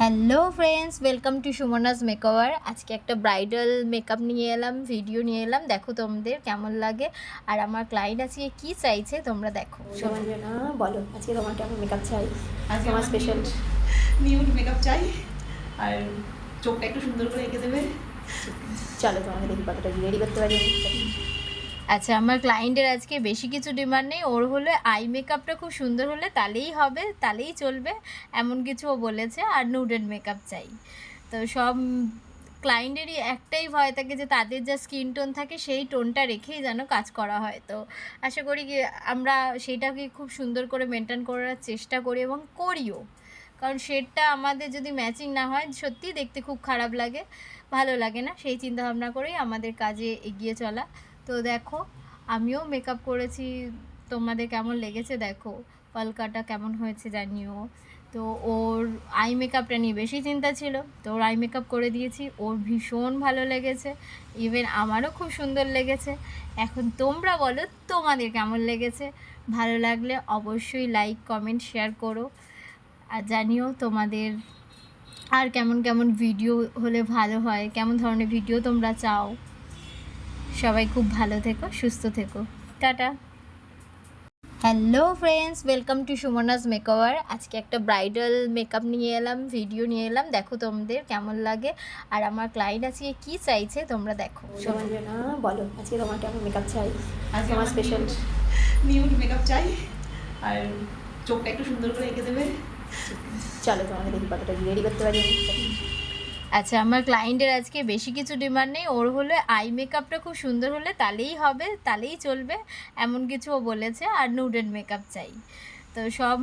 Hello friends, welcome to Sumana's makeover. আজকে একটা bridal makeup নিয়ে এলাম, ভিডিও নিয়ে এলাম। দেখো তোমাদের কেমন লাগে, আর আমার ক্লায়েন্ট আজকে কি চাইছে তোমরা দেখো। সমাঞ্জনা, বলো আজকে তোমার কেমন মেকআপ চাই? আজকে তোমার আমার স্পেশাল নিউড মেকআপ চাই, আর চোখটা একটু সুন্দর করে এঁকে দেবে। চলো তোমাকে দেখি কতটা রেডি করতে পারি। আচ্ছা, আমার ক্লায়েন্টের আজকে বেশি কিছু ডিমান্ড নেই। ওর হলে আই মেকআপটা খুব সুন্দর হলে তাহলেই হবে, তাহলেই চলবে, এমন কিছু ও বলেছে। আর নুডেড মেকআপ চাই। তো সব ক্লায়েন্টেরই একটাই ভয় থাকে যে তাদের যা স্কিন টোন থাকে সেই টোনটা রেখেই যেন কাজ করা হয়। তো আশা করি কি আমরা সেইটাকে খুব সুন্দর করে মেনটেন করার চেষ্টা করি এবং করিও। কারণ শেডটা আমাদের যদি ম্যাচিং না হয় সত্যিই দেখতে খুব খারাপ লাগে, ভালো লাগে না। সেই চিন্তাভাবনা করেই আমাদের কাজে এগিয়ে চলা। তো দেখো, আমিও মেকআপ করেছি, তোমাদের কেমন লেগেছে দেখো, কলকাটা কেমন হয়েছে জানিও। তো ওর আই মেকআপটা নিয়ে বেশি চিন্তা ছিল, তো ওর আই মেকআপ করে দিয়েছি, ওর ভীষণ ভালো লেগেছে, ইভেন আমারও খুব সুন্দর লেগেছে। এখন তোমরা বলো তোমাদের কেমন লেগেছে। ভালো লাগলে অবশ্যই লাইক, কমেন্ট, শেয়ার করো, আর জানিও তোমাদের আর কেমন কেমন ভিডিও হলে ভালো হয়, কেমন ধরনের ভিডিও তোমরা চাও। সবাই খুব ভালো থেকো, সুস্থ থেকো, tata. Hello friends, welcome to Sumana's makeover. আজকে একটা ব্রাইডাল মেকআপ নিয়ে এলাম, ভিডিও নিয়ে এলাম। দেখো তোমাদের কেমন লাগে, আর আমার ক্লায়েন্ট আজকে কি চাইছে তোমরা দেখো। সমাঞ্জনা, বলো আজকে তোমার কেমন মেকআপ চাই? আজকে তোমার আমার স্পেশাল নিউড মেকআপ চাই, আর চোখটা একটু সুন্দর করে এঁকে দেবে। চলো তোমাকে দেখি কতটা রেডি করতে পারি। আচ্ছা, আমার ক্লায়েন্টের আজকে বেশি কিছু ডিমান্ড নেই। ওর হলে আই মেকআপটা খুব সুন্দর হলে তাহলেই হবে, তাহলেই চলবে, এমন কিছু ও বলেছে। আর নুডেড মেকআপ চাই। তো সব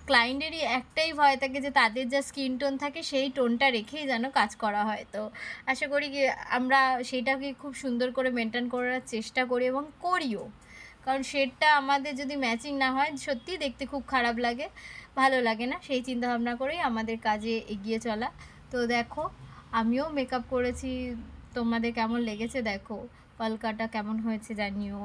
ক্লায়েন্টেরই একটাই ভয় থাকে যে তাদের যা স্কিন টোন থাকে সেই টোনটা রেখেই যেন কাজ করা হয়। তো আশা করি কি আমরা সেইটাকে খুব সুন্দর করে মেনটেন করার চেষ্টা করি এবং করিও। কারণ শেডটা আমাদের যদি ম্যাচিং না হয় সত্যিই দেখতে খুব খারাপ লাগে, ভালো লাগে না। সেই চিন্তাভাবনা করেই আমাদের কাজে এগিয়ে চলা। তো দেখো, আমিও মেকআপ করেছি, তোমাদের কেমন লেগেছে দেখো, কলকাটা কেমন হয়েছে জানিও।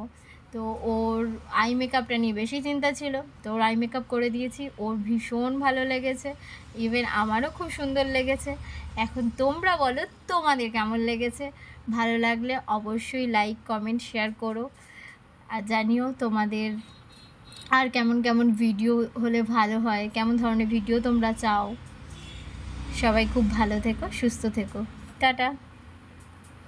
তো ওর আই মেকআপটা নিয়ে বেশি চিন্তা ছিল, তো ওর আই মেকআপ করে দিয়েছি, ওর ভীষণ ভালো লেগেছে, ইভেন আমারও খুব সুন্দর লেগেছে। এখন তোমরা বলো তোমাদের কেমন লেগেছে। ভালো লাগলে অবশ্যই লাইক, কমেন্ট, শেয়ার করো, আর জানিও তোমাদের আর কেমন কেমন ভিডিও হলে ভালো হয়, কেমন ধরনের ভিডিও তোমরা চাও। সবাই খুব ভালো থেকো, সুস্থ থেকো, টাটা।